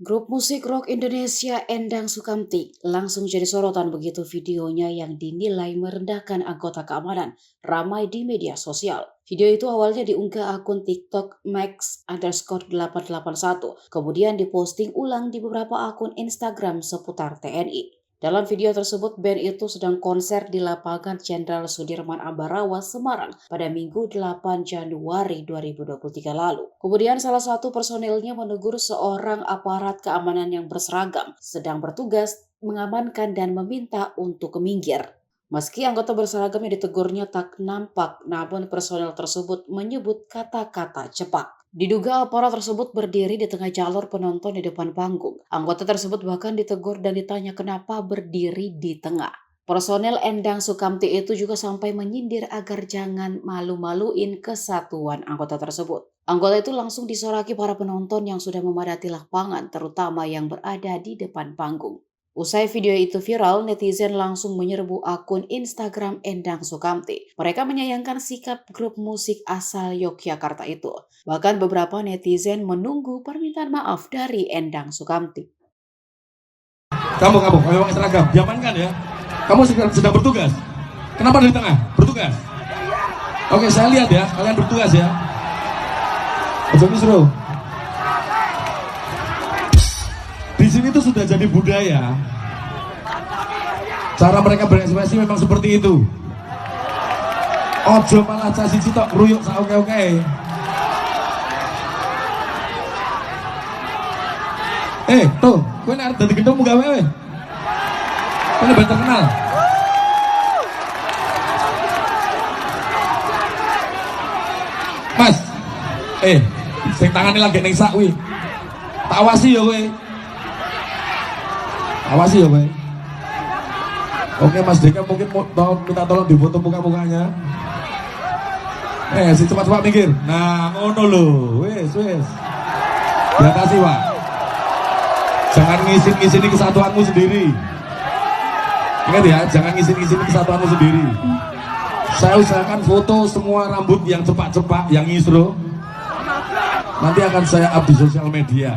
Grup musik rock Indonesia Endang Sukamti langsung jadi sorotan begitu videonya yang dinilai merendahkan anggota keamanan ramai di media sosial. Video itu awalnya diunggah akun TikTok max_881, kemudian diposting ulang di beberapa akun Instagram seputar TNI. Dalam video tersebut, band itu sedang konser di lapangan Jenderal Sudirman Ambarawa, Semarang pada Minggu 8 Januari 2023 lalu. Kemudian salah satu personilnya menegur seorang aparat keamanan yang berseragam sedang bertugas mengamankan dan meminta untuk minggir. Meski anggota berseragam yang ditegurnya tak nampak, namun personel tersebut menyebut kata-kata cepat. Diduga aparat tersebut berdiri di tengah jalur penonton di depan panggung. Anggota tersebut bahkan ditegur dan ditanya kenapa berdiri di tengah. Personel Endang Sukamti itu juga sampai menyindir agar jangan malu-maluin kesatuan anggota tersebut. Anggota itu langsung disoraki para penonton yang sudah memadati lapangan, terutama yang berada di depan panggung. Usai video itu viral, netizen langsung menyerbu akun Instagram Endang Sukamti. Mereka menyayangkan sikap grup musik asal Yogyakarta itu. Bahkan beberapa netizen menunggu permintaan maaf dari Endang Sukamti. Kamu memang seragam, diamankan ya. Kamu sedang bertugas. Kenapa di tengah? Bertugas. Oke, saya lihat ya, kalian bertugas ya. Ojo misro. Di sini tuh sudah jadi budaya. Cara mereka berekspresi memang seperti itu. Ojo malah casi citok ruyuk oke. Tuh, kowe nek dadi gendong munggah wae. Kowe ben terkenal. Mas. Sing tangane lagi ning sak kuwi. Tak awasi ya kowe. Awasi ya kowe. Oke Mas Deka mungkin minta tolong difoto muka-mukanya. Si cepat-cepat minggir. Nah, ngono lho. Wis. Diatasi, Pak. Jangan ngisin-ngisini kesatuanmu sendiri. Ingat ya, jangan ngisin-ngisini kesatuanmu sendiri. Saya usahakan foto semua rambut yang cepak-cepak, yang ngisro. Nanti akan saya up di sosial media.